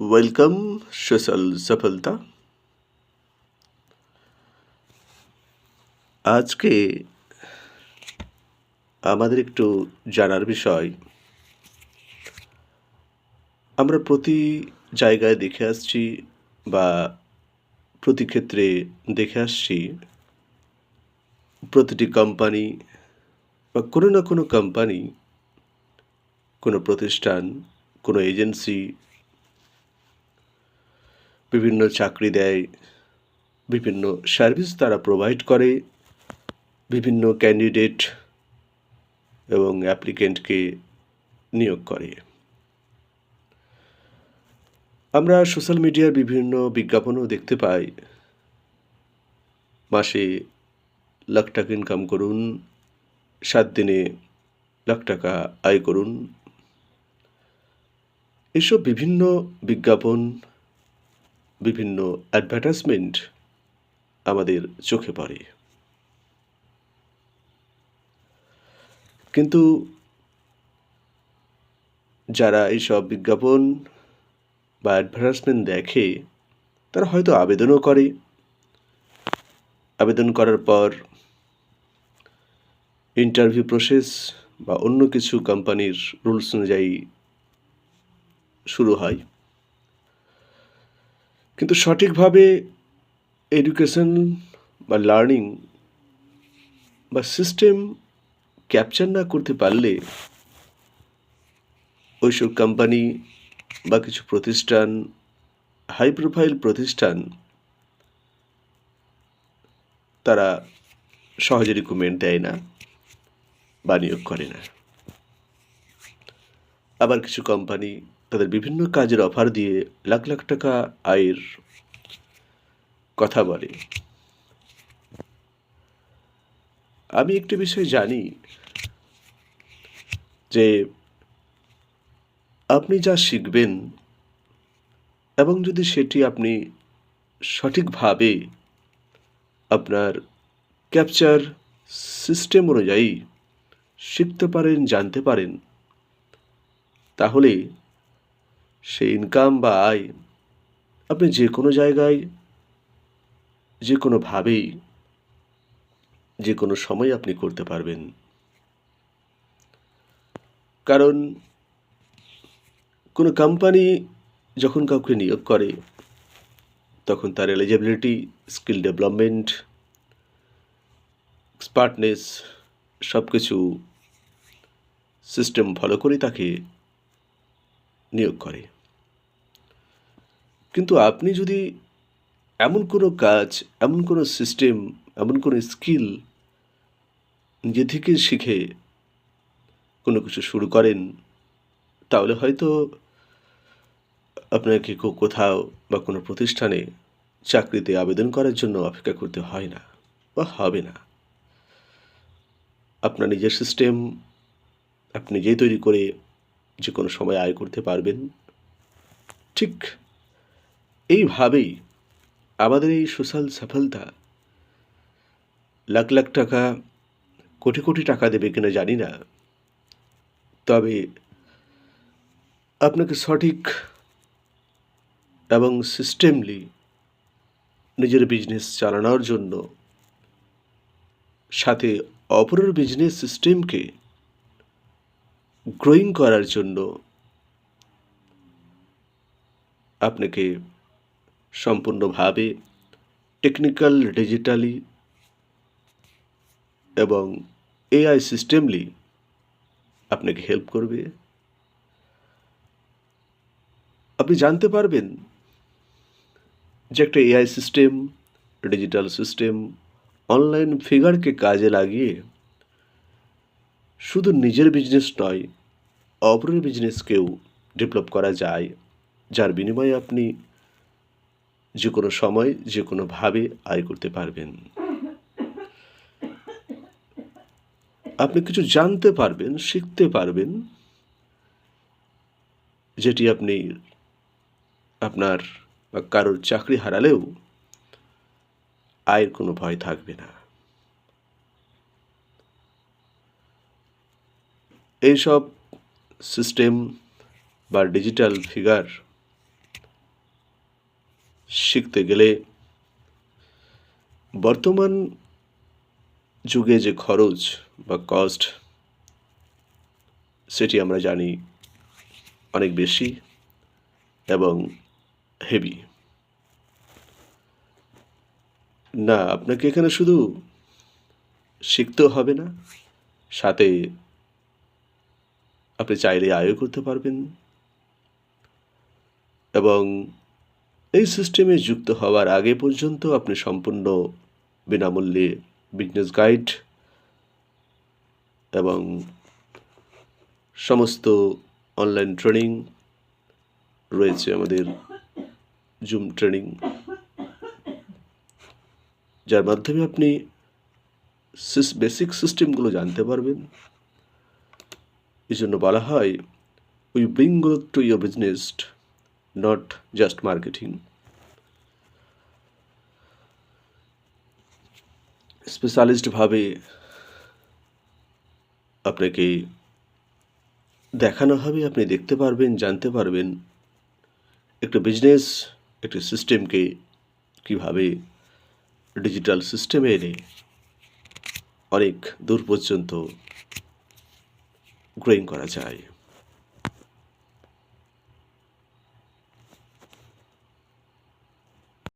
Welcome social সফলতা। আজকে আমাদের একটু জানার বিষয়, আমরা প্রতি জায়গায় দেখে আসছি বা প্রতি ক্ষেত্রে দেখে আসছি, প্রতিটি কোম্পানি বা কোনো না কোনো কোম্পানি, কোনো প্রতিষ্ঠান, কোনো এজেন্সি বিভিন্ন চাকরি দেয়, বিভিন্ন সার্ভিস তারা প্রোভাইড করে, বিভিন্ন ক্যান্ডিডেট এবং অ্যাপ্লিকেন্টকে নিয়োগ করে। আমরা সোশ্যাল মিডিয়ার বিভিন্ন বিজ্ঞাপনও দেখতে পাই, মাসে লাখ টাকা ইনকাম করুন, 7 দিনে লাখ টাকা আয় করুন। এসব বিভিন্ন বিজ্ঞাপন, বিভিন্ন অ্যাডভার্টাইজমেন্ট আমাদের চোখে পড়ে। কিন্তু যারা এইসব বিজ্ঞাপন বা অ্যাডভার্টাইজমেন্ট দেখে, তারা হয়তো আবেদনও করে। আবেদন করার পর ইন্টারভিউ প্রসেস বা অন্য কিছু কোম্পানির রুলস অনুযায়ী শুরু হয়। কিন্তু সঠিকভাবে এডুকেশন বা লার্নিং বা সিস্টেম ক্যাপচার না করতে পারলে ওইসব কোম্পানি বা কিছু প্রতিষ্ঠান, হাই প্রোফাইল প্রতিষ্ঠান, তারা সহজে রিক্রুটমেন্ট দেয় না বা নিয়োগ করে না। আবার কিছু কোম্পানি তাদের বিভিন্ন কাজের অফার দিয়ে লাখ লাখ টাকা আয়ের কথা বলে। আমি একটি বিষয় জানি যে আপনি যা শিখবেন এবং যদি সেটি আপনি সঠিকভাবে আপনার ক্যাপচার সিস্টেম অনুযায়ী শিখতে পারেন, জানতে পারেন, তাহলে সেই ইনকাম বা আয় আপনি যে কোনো জায়গায়, যে কোনোভাবেই, যে কোনো সময় আপনি করতে পারবেন। কারণ কোনো কোম্পানি যখন কাউকে নিয়োগ করে, তখন তার এলিজিবিলিটি, স্কিল ডেভেলপমেন্ট, এক্সপার্টনেস সব কিছু সিস্টেম ফলো করে তাকে নিয়োগ করে। কিন্তু আপনি যদি এমন কোনো কাজ, এমন কোনো সিস্টেম, এমন কোনো স্কিল নিজে থেকে শিখে কোনো কিছু শুরু করেন, তাহলে হয়তো আপনাকে কোথাও বা কোনো প্রতিষ্ঠানে চাকরিতে আবেদন করার জন্য অপেক্ষা করতে হয় না বা হবে না। আপনার নিজের সিস্টেম আপনি নিজেই তৈরি করে যে কোনো সময় আয় করতে পারবেন। ঠিক এইভাবেই আমাদের এই সোশ্যাল সফলতা লাখ লাখ টাকা, কোটি কোটি টাকা দেবে কিনা জানি না, তবে আপনাকে সঠিক এবং সিস্টেমলি নিজের বিজনেস চালানোর জন্য, সাথে অপরের বিজনেস সিস্টেমকে গ্রোয়িং করার জন্য আপনাকে সম্পূর্ণভাবে টেকনিক্যাল, ডিজিটালি এবং এআই সিস্টেমলি আপনাকে হেল্প করবে। আপনি জানতে পারবেন যে একটা AI system, digital system, online ফিগারকে কাজে লাগিয়ে শুধু নিজের বিজনেস নয়, অপরের বিজনেসকেও ডেভেলপ করা যায়, যার বিনিময়ে আপনি যে কোনো সময়, যে কোনোভাবে আয় করতে পারবেন। আপনি কিছু জানতে পারবেন, শিখতে পারবেন, যেটি আপনি আপনার বা কারোর চাকরি হারালেও আয়ের কোনো ভয় থাকবে না। এইসব সিস্টেম বা ডিজিটাল ফিগার শিখতে গেলে বর্তমান যুগে যে খরচ বা কস্ট, সেটি আমরা জানি অনেক বেশি এবং হেভি। না, আপনাকে এখানে শুধু শিখতেও হবে না, সাথে আপনি চাইলে আয়ও করতে পারবেন এবং এই সিস্টেমে যুক্ত হওয়ার আগে পর্যন্ত আপনি সম্পূর্ণ বিনামূল্যে বিজনেস গাইড এবং সমস্ত অনলাইন ট্রেনিং রয়েছে, আমাদের জুম ট্রেনিং, যার মাধ্যমে আপনি বেসিক সিস্টেমগুলো জানতে পারবেন। এই জন্য বলা হয়, we bring growth to your business, not just marketing. স্পেশালিস্টভাবে আপনাকে দেখানো হবে, আপনি দেখতে পারবেন, জানতে পারবেন একটা বিজনেস, একটা সিস্টেমকে কিভাবে ডিজিটাল সিস্টেমে এনে অনেক দূর পর্যন্ত গ্রোয়িং করা যায়।